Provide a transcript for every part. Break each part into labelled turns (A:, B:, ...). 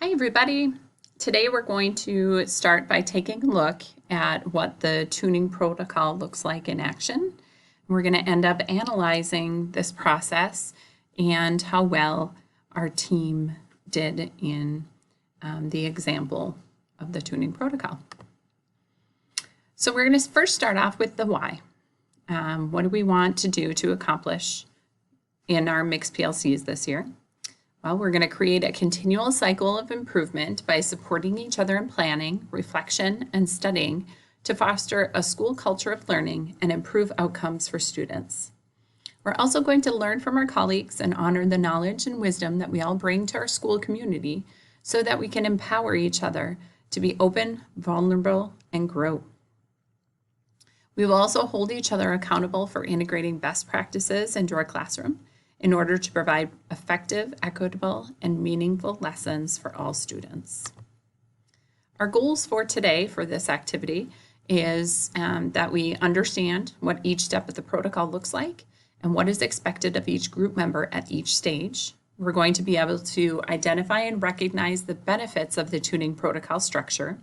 A: Hi everybody. Today we're going to start by taking a look at what the tuning protocol looks like in action. We're going to end up analyzing this process and how well our team did in the example of the tuning protocol. So we're going to first start off with the why. What do we want to do to accomplish in our mixed PLCs this year? Well, we're going to create a continual cycle of improvement by supporting each other in planning, reflection, and studying to foster a school culture of learning and improve outcomes for students. We're also going to learn from our colleagues and honor the knowledge and wisdom that we all bring to our school community so that we can empower each other to be open, vulnerable, and grow. We will also hold each other accountable for integrating best practices into our classroom in order to provide effective, equitable, and meaningful lessons for all students. Our goals for today for this activity is that we understand what each step of the protocol looks like and what is expected of each group member at each stage. We're going to be able to identify and recognize the benefits of the tuning protocol structure.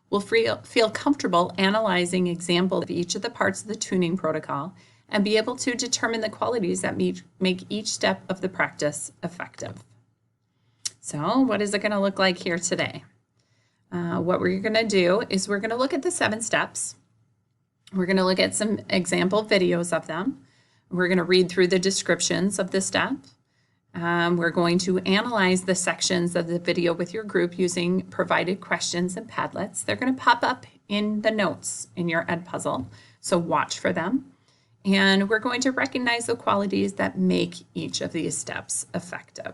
A: We'll feel comfortable analyzing examples of each of the parts of the tuning protocol and be able to determine the qualities that make each step of the practice effective. So what is it going to look like here today? What we're going to do is we're going to look at the 7 steps. We're going to look at some example videos of them. We're going to read through the descriptions of the step. We're going to analyze the sections of the video with your group using provided questions and Padlets. They're going to pop up in the notes in your Edpuzzle, so watch for them. And we're going to recognize the qualities that make each of these steps effective.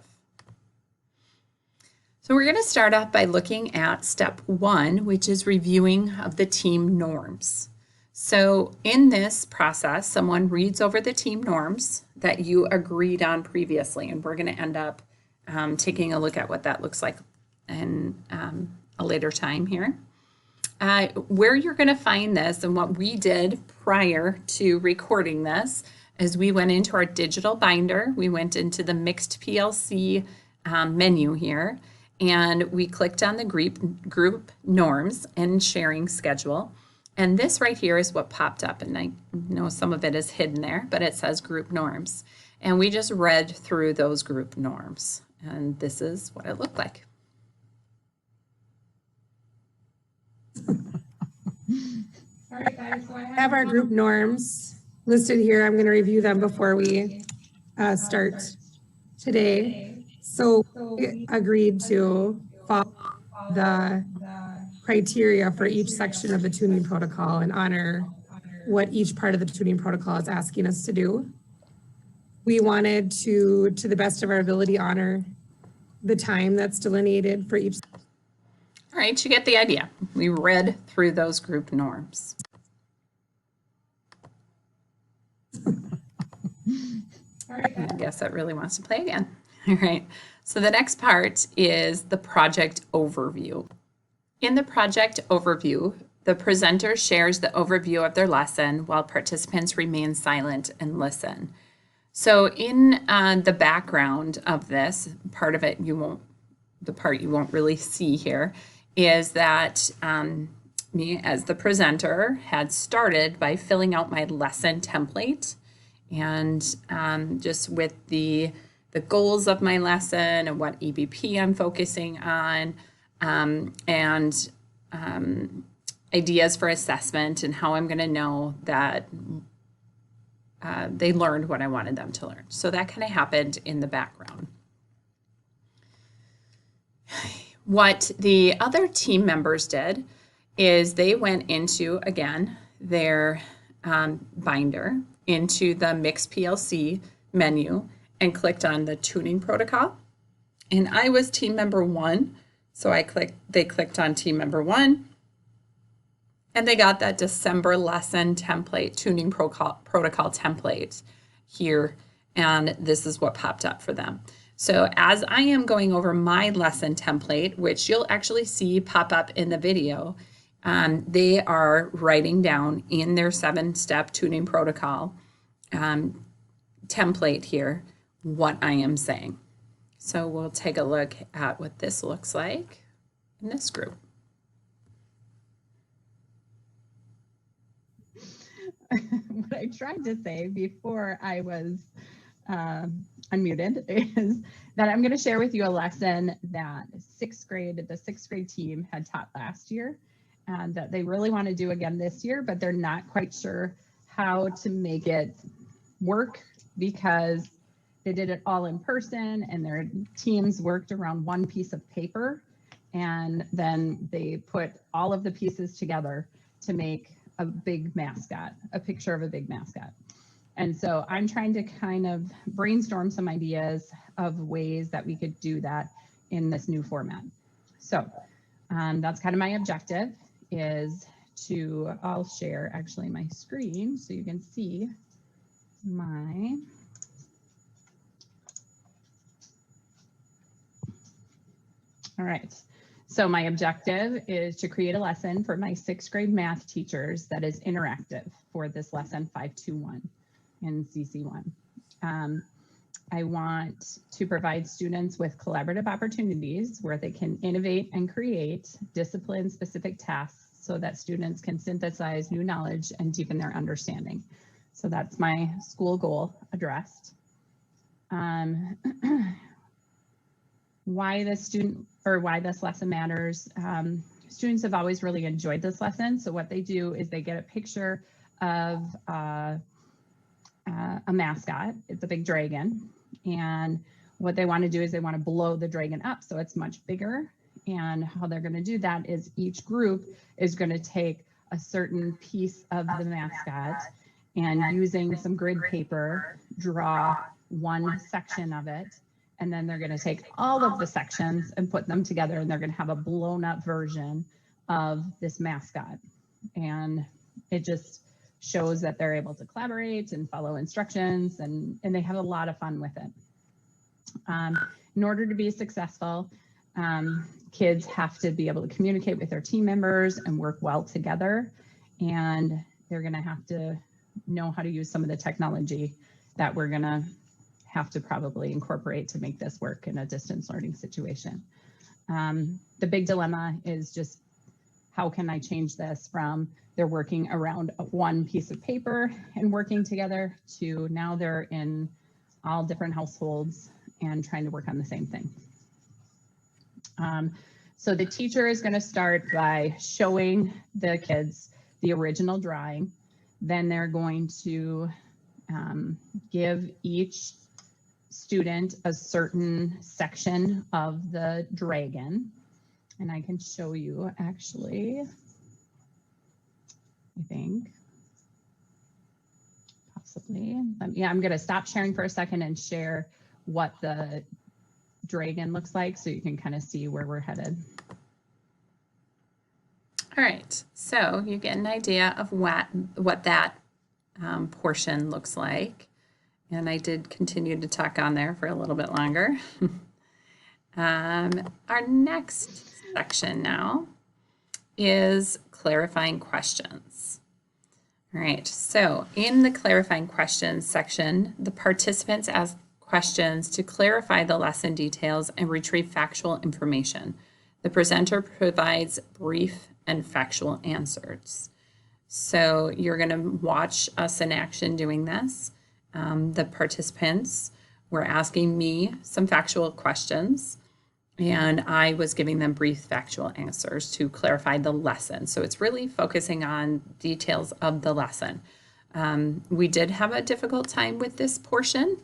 A: So we're going to start off by looking at step 1, which is reviewing of the team norms. So in this process, someone reads over the team norms that you agreed on previously, and we're going to end up taking a look at what that looks like in a later time here. Where you're going to find this and what we did prior to recording this is we went into our digital binder. We went into the mixed PLC menu here, and we clicked on the group norms and sharing schedule. And this right here is what popped up, and I know some of it is hidden there, but it says group norms. And we just read through those group norms, and this is what it looked like.
B: All right, guys, so I have our group norms listed here. I'm going to review them before we start today. So we agreed to follow the criteria for each section of the tuning protocol and honor what each part of the tuning protocol is asking us to do. We wanted to the best of our ability, honor the time that's delineated for each.
A: All right, you get the idea. We read through those group norms. I guess that really wants to play again. All right, so the next part is the project overview. In the project overview, the presenter shares the overview of their lesson while participants remain silent and listen. So in the background of this, part of it the part you won't really see here is that me as the presenter had started by filling out my lesson template and just with the goals of my lesson and what EBP I'm focusing on and ideas for assessment and how I'm going to know that they learned what I wanted them to learn. So that kind of happened in the background. What the other team members did is they went into, again, their binder into the Mixed PLC menu and clicked on the tuning protocol. And I was team member 1, so they clicked on team member 1, and they got that December lesson template, tuning protocol template here, and this is what popped up for them. So as I am going over my lesson template, which you'll actually see pop up in the video, they are writing down in their 7-step tuning protocol template here what I am saying. So we'll take a look at what this looks like in this group.
C: What I tried to say before I was unmuted is that I'm going to share with you a lesson that the sixth grade team had taught last year, and that they really want to do again this year, but they're not quite sure how to make it work because they did it all in person and their teams worked around one piece of paper, and then they put all of the pieces together to make a big mascot, a picture of a big mascot. And so I'm trying to kind of brainstorm some ideas of ways that we could do that in this new format. So that's kind of my objective, is to, I'll share actually my screen so you can see my, all right. So my objective is to create a lesson for my sixth grade math teachers that is interactive for this lesson 521 in CC1. I want to provide students with collaborative opportunities where they can innovate and create discipline-specific tasks so that students can synthesize new knowledge and deepen their understanding. So that's my school goal addressed. Why this lesson matters. Students have always really enjoyed this lesson. So what they do is they get a picture of a mascot. It's a big dragon. And what they want to do is they want to blow the dragon up so it's much bigger. And how they're going to do that is each group is going to take a certain piece of the mascot and using some grid paper, draw one section of it. And then they're going to take all of the sections and put them together, and they're going to have a blown up version of this mascot. And it just shows that they're able to collaborate and follow instructions, and they have a lot of fun with it. In order to be successful, kids have to be able to communicate with their team members and work well together. And they're going to have to know how to use some of the technology that we're going to have to probably incorporate to make this work in a distance learning situation. The big dilemma is just, how can I change this from they're working around one piece of paper and working together to now they're in all different households and trying to work on the same thing. So the teacher is going to start by showing the kids the original drawing. Then they're going to give each student a certain section of the dragon. And I can show you actually, I think, possibly. Yeah, I'm going to stop sharing for a second and share what the dragon looks like so you can kind of see where we're headed.
A: All right, so you get an idea of what that portion looks like. And I did continue to talk on there for a little bit longer. Our next section now is clarifying questions. All right, so in the clarifying questions section, the participants ask questions to clarify the lesson details and retrieve factual information. The presenter provides brief and factual answers. So you're going to watch us in action doing this. The participants were asking me some factual questions, and I was giving them brief factual answers to clarify the lesson. So it's really focusing on details of the lesson. We did have a difficult time with this portion,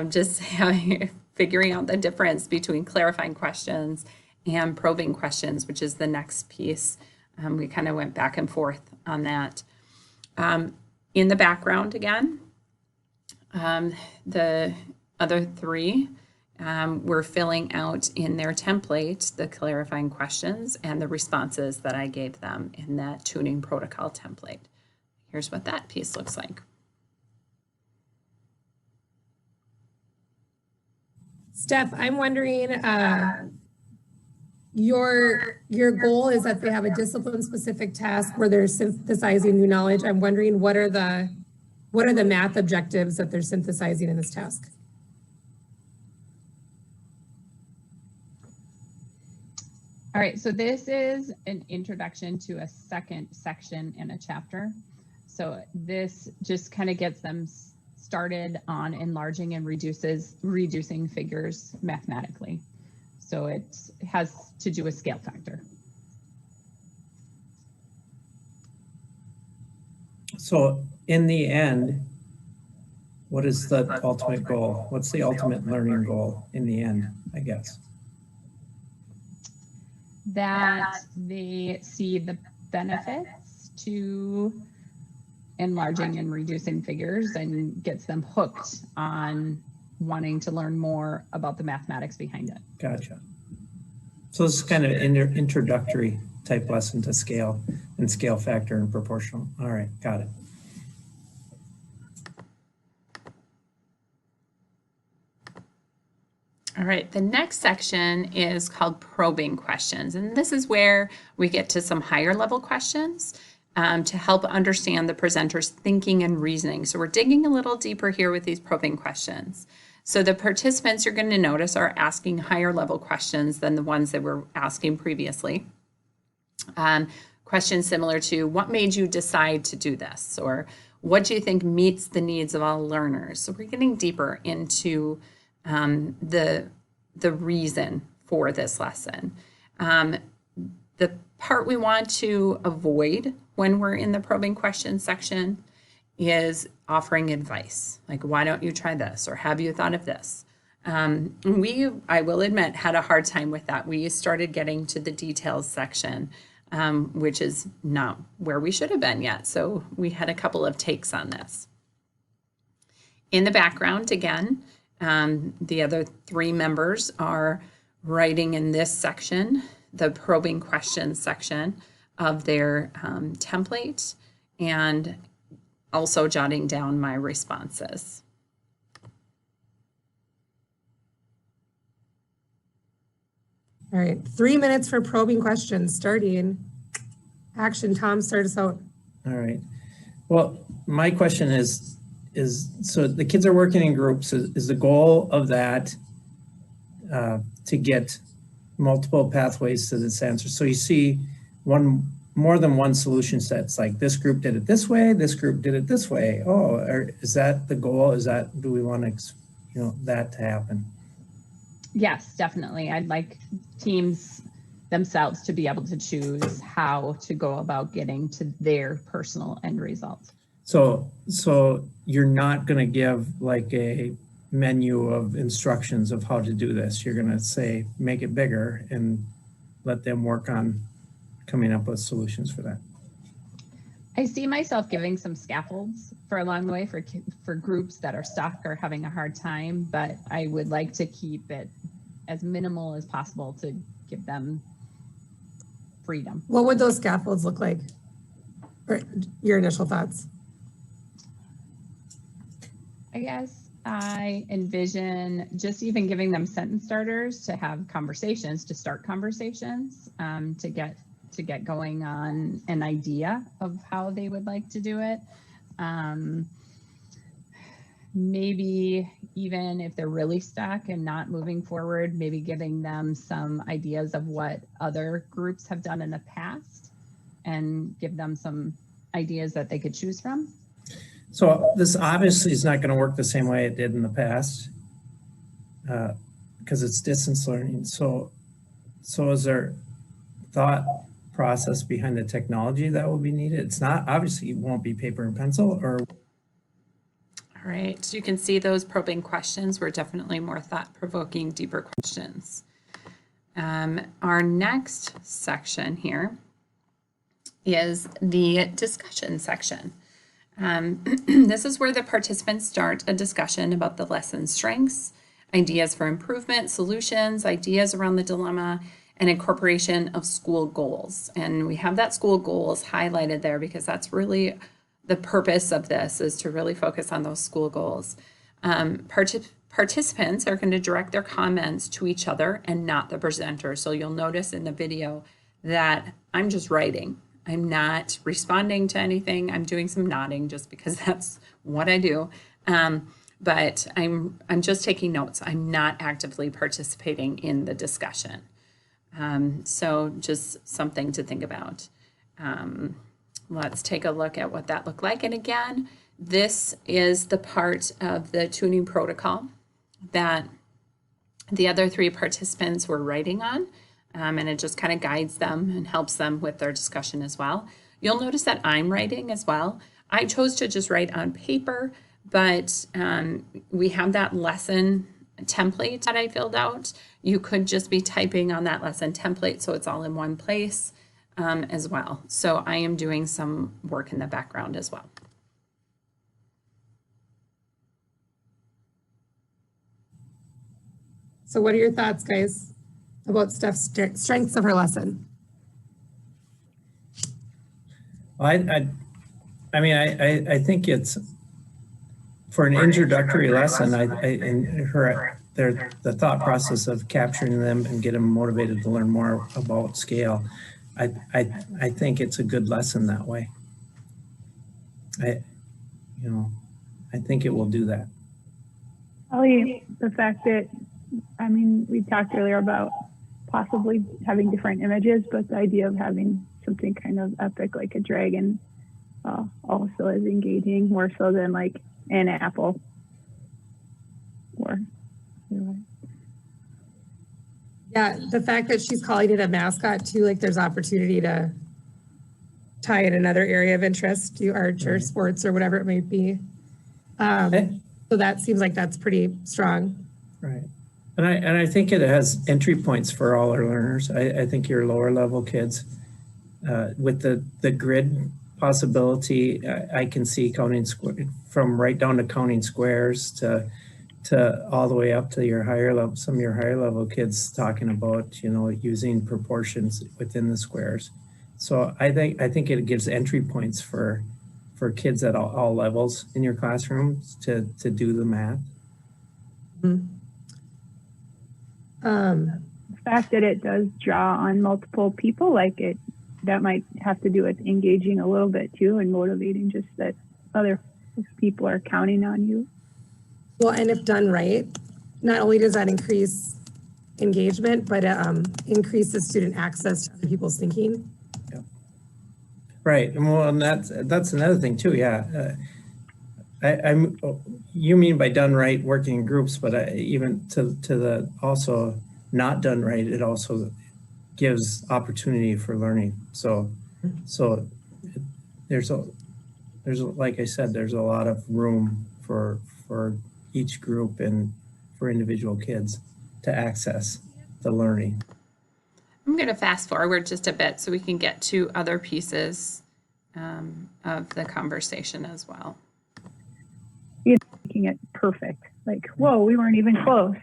A: just figuring out the difference between clarifying questions and probing questions, which is the next piece. We kind of went back and forth on that. In the background again, the other three were filling out in their template the clarifying questions and the responses that I gave them in that tuning protocol template. Here's what that piece looks like.
B: Steph, I'm wondering, your goal is that they have a discipline-specific task where they're synthesizing new knowledge. I'm wondering what are the math objectives that they're synthesizing in this task?
C: All right, so this is an introduction to a second section in a chapter. So this just kind of gets them started on enlarging and reducing figures mathematically. So it has to do with scale factor.
D: So in the end, what is the ultimate goal? What's the ultimate learning goal in the end, I guess?
C: That they see the benefits to enlarging and reducing figures and gets them hooked on wanting to learn more about the mathematics behind it.
D: Gotcha. So this is kind of an introductory type lesson to scale and scale factor and proportional. All right, got it.
A: All right, the next section is called probing questions. And this is where we get to some higher level questions to help understand the presenter's thinking and reasoning. So we're digging a little deeper here with these probing questions. So the participants you're going to notice are asking higher level questions than the ones that we're asking previously. Questions similar to, what made you decide to do this? Or what do you think meets the needs of all learners? So we're getting deeper into the reason for this lesson. The part we want to avoid when we're in the probing questions section is offering advice, like, why don't you try this? Or have you thought of this? I will admit, had a hard time with that. We started getting to the details section, which is not where we should have been yet. So we had a couple of takes on this. In the background, again, the other three members are writing in this section, the probing questions section of their template, and also jotting down my responses.
B: All right, 3 minutes for probing questions starting. Action, Tom, start us out.
D: All right. Well, my question is so the kids are working in groups. Is the goal of that to get multiple pathways to this answer? So you see more than one solution set. It's like this group did it this way, this group did it this way. Oh, is that the goal? Do we want to, that to happen?
C: Yes, definitely. I'd like teams themselves to be able to choose how to go about getting to their personal end result.
D: So you're not going to give like a menu of instructions of how to do this. You're going to say, make it bigger and let them work on coming up with solutions for that.
C: I see myself giving some scaffolds for along the way for groups that are stuck or having a hard time, but I would like to keep it as minimal as possible to give them freedom.
B: What would those scaffolds look like? Or your initial thoughts?
C: I guess I envision just even giving them sentence starters to have conversations, to start conversations, to get going on an idea of how they would like to do it. Maybe even if they're really stuck and not moving forward, maybe giving them some ideas of what other groups have done in the past and give them some ideas that they could choose from.
D: So this obviously is not going to work the same way it did in the past because it's distance learning. So is there thought process behind the technology that will be needed? It's not, obviously it won't be paper and pencil or.
A: All right, so you can see those probing questions were definitely more thought-provoking, deeper questions. Our next section here is the discussion section. This is where the participants start a discussion about the lesson's strengths, ideas for improvement, solutions, ideas around the dilemma, and incorporation of school goals. And we have that school goals highlighted there because that's really the purpose of this, is to really focus on those school goals. Participants are going to direct their comments to each other and not the presenter. So you'll notice in the video that I'm just writing. I'm not responding to anything. I'm doing some nodding just because that's what I do. But I'm just taking notes. I'm not actively participating in the discussion. So just something to think about. Let's take a look at what that looked like. And again, this is the part of the tuning protocol that the other 3 participants were writing on. And it just kind of guides them and helps them with their discussion as well. You'll notice that I'm writing as well. I chose to just write on paper, but we have that lesson template that I filled out. You could just be typing on that lesson template so it's all in one place as well. So I am doing some work in the background as well.
B: So what are your thoughts, guys, about Steph's strengths of her lesson?
D: I mean, I think it's for an introductory lesson. The thought process of capturing them and get them motivated to learn more about scale. I think it's a good lesson that way. I think it will do that.
E: Probably the fact that, I mean, we talked earlier about possibly having different images, but the idea of having something kind of epic like a dragon also is engaging more so than like an apple. Or
B: Yeah, the fact that she's calling it a mascot too, like there's opportunity to tie in another area of interest to arts or sports or whatever it might be. So that seems like that's pretty strong.
D: Right. And I think it has entry points for all our learners. I think your lower level kids with the grid possibility, I can see counting from right down to counting squares to all the way up to your higher level, some of your higher level kids talking about, using proportions within the squares. So I think it gives entry points for kids at all levels in your classrooms to do the math.
B: Mm-hmm.
E: The fact that it does draw on multiple people, that might have to do with engaging a little bit too and motivating just that other people are counting on you.
B: Well, and if done right, not only does that increase engagement, but increases student access to other people's thinking.
D: Yeah. Right, and that's another thing too. Yeah, you mean by done right, working in groups, but even to the also not done right, it also gives opportunity for learning. So there's like I said, there's a lot of room for each group and for individual kids to access the learning.
A: I'm going to fast forward just a bit so we can get to other pieces of the conversation as well.
E: You're making it perfect. Like, whoa, we weren't even close.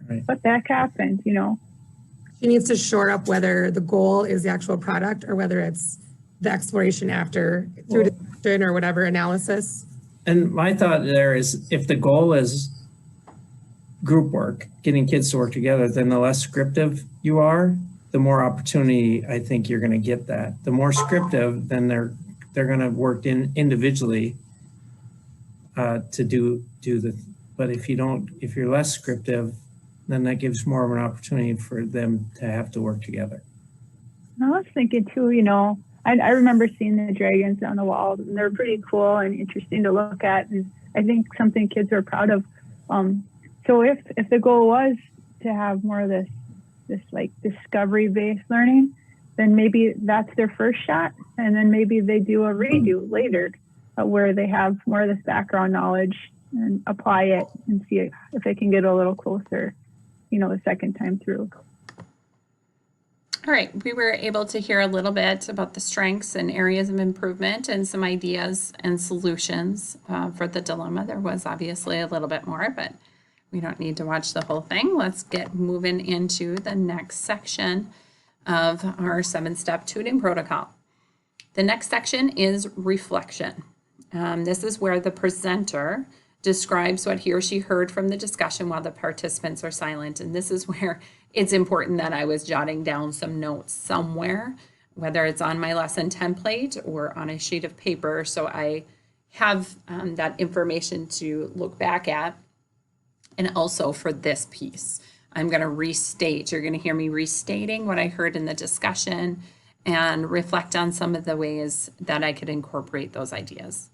D: Right.
E: What the heck happened,
B: She needs to shore up whether the goal is the actual product or whether it's the exploration after through discussion or whatever analysis.
D: And my thought there is if the goal is group work, getting kids to work together, then the less scriptive you are, the more opportunity I think you're going to get that. The more scriptive, then they're going to work individually to do but if you're less scriptive, then that gives more of an opportunity for them to have to work together.
E: I was thinking too, I remember seeing the dragons on the wall, and they're pretty cool and interesting to look at, and I think something kids are proud of. So if the goal was to have more of this like discovery-based learning, then maybe that's their first shot, and then maybe they do a redo later where they have more of this background knowledge and apply it and see if they can get a little closer, the second time through.
A: All right, we were able to hear a little bit about the strengths and areas of improvement and some ideas and solutions for the dilemma. There was obviously a little bit more, but we don't need to watch the whole thing. Let's get moving into the next section of our 7-step tuning protocol. The next section is reflection. This is where the presenter describes what he or she heard from the discussion while the participants are silent. And this is where it's important that I was jotting down some notes somewhere, whether it's on my lesson template or on a sheet of paper, so I have that information to look back at. And also for this piece, I'm going to restate. You're going to hear me restating what I heard in the discussion and reflect on some of the ways that I could incorporate those ideas.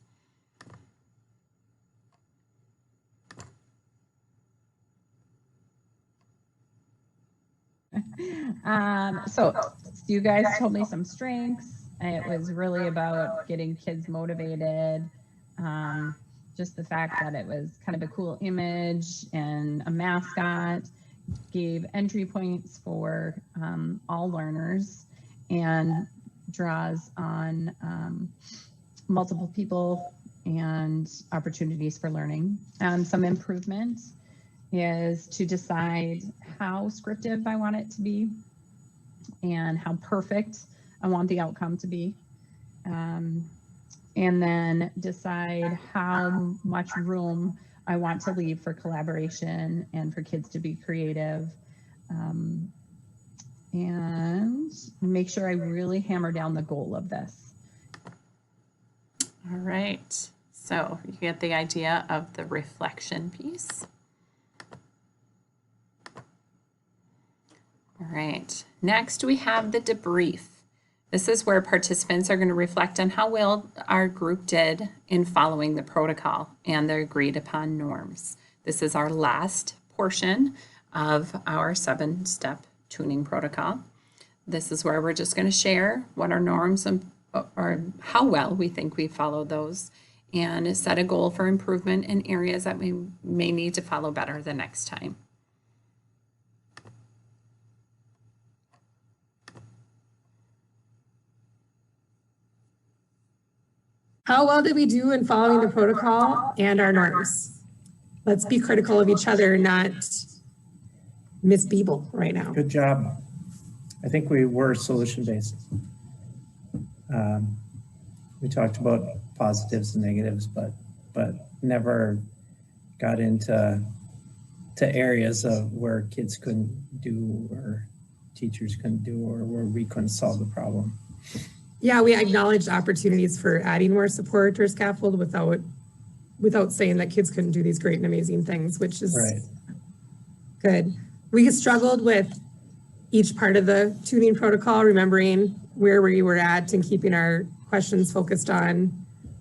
C: So you guys told me some strengths. It was really about getting kids motivated. Just the fact that it was kind of a cool image and a mascot, gave entry points for all learners, and draws on multiple people and opportunities for learning. Some improvement is to decide how scriptive I want it to be and how perfect I want the outcome to be. And then decide how much room I want to leave for collaboration and for kids to be creative. And make sure I really hammer down the goal of this.
A: All right. So you get the idea of the reflection piece. All right. Next, we have the debrief. This is where participants are going to reflect on how well our group did in following the protocol and the agreed upon norms. This is our last portion of our 7-step tuning protocol. This is where we're just going to share what our norms or how well we think we follow those, and set a goal for improvement in areas that we may need to follow better the next time.
B: How well did we do in following the protocol and our norms? Let's be critical of each other, not Miss Beeble right now.
D: Good job. I think we were solution-based. We talked about positives and negatives, but never got into areas of where kids couldn't do or teachers couldn't do or where we couldn't solve the problem.
B: Yeah, we acknowledged opportunities for adding more support or scaffold without saying that kids couldn't do these great and amazing things, which is
D: right.
B: Good. We struggled with each part of the tuning protocol, remembering where we were at and keeping our questions focused on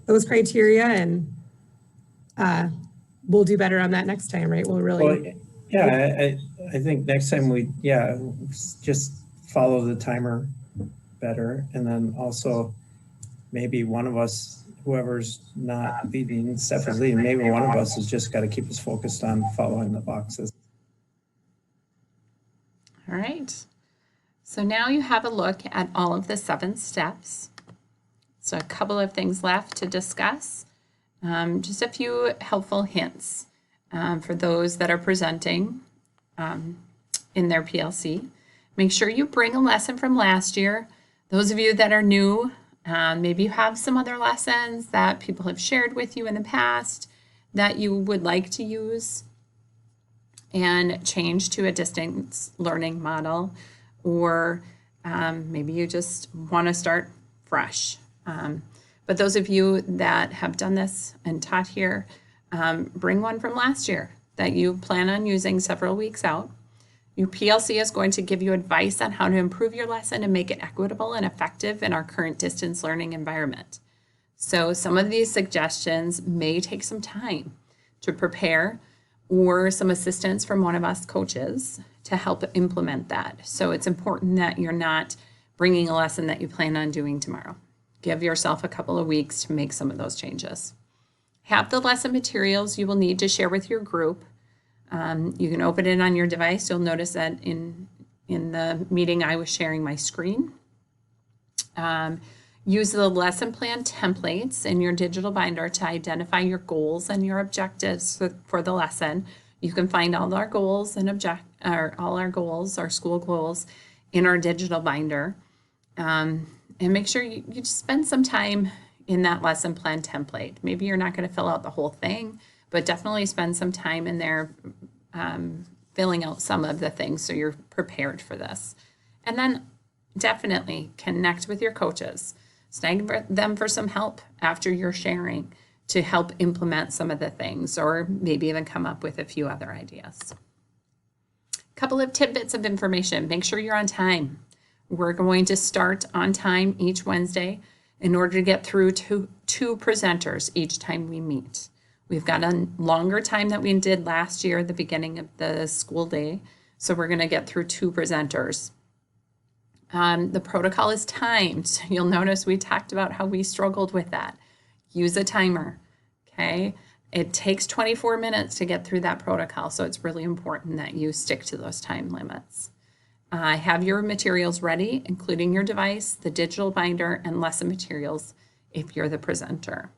B: those criteria, and we'll do better on that next time, right? We'll really.
D: Well, yeah, I think next time we just follow the timer better, and then also maybe one of us, whoever's not leading, Steph is leading, maybe one of us has just got to keep us focused on following the boxes.
A: All right. So now you have a look at all of the 7 steps. So a couple of things left to discuss. Just a few helpful hints for those that are presenting in their PLC. Make sure you bring a lesson from last year. Those of you that are new, maybe you have some other lessons that people have shared with you in the past that you would like to use and change to a distance learning model, or maybe you just want to start fresh. But those of you that have done this and taught here, bring one from last year that you plan on using several weeks out. Your PLC is going to give you advice on how to improve your lesson and make it equitable and effective in our current distance learning environment. So some of these suggestions may take some time to prepare, or some assistance from one of us coaches to help implement that. So it's important that you're not bringing a lesson that you plan on doing tomorrow. Give yourself a couple of weeks to make some of those changes. Have the lesson materials you will need to share with your group. You can open it on your device. You'll notice that in the meeting I was sharing my screen. Use the lesson plan templates in your digital binder to identify your goals and your objectives for the lesson. You can find all our goals and our school goals in our digital binder. And make sure you just spend some time in that lesson plan template. Maybe you're not going to fill out the whole thing, but definitely spend some time in there filling out some of the things so you're prepared for this. And then definitely connect with your coaches. Snag them for some help after you're sharing to help implement some of the things, or maybe even come up with a few other ideas. Couple of tidbits of information. Make sure you're on time. We're going to start on time each Wednesday in order to get through two presenters each time we meet. We've got a longer time that we did last year at the beginning of the school day, so we're going to get through 2 presenters. The protocol is timed. You'll notice we talked about how we struggled with that. Use a timer, okay? It takes 24 minutes to get through that protocol, so it's really important that you stick to those time limits. Have your materials ready, including your device, the digital binder, and lesson materials if you're the presenter.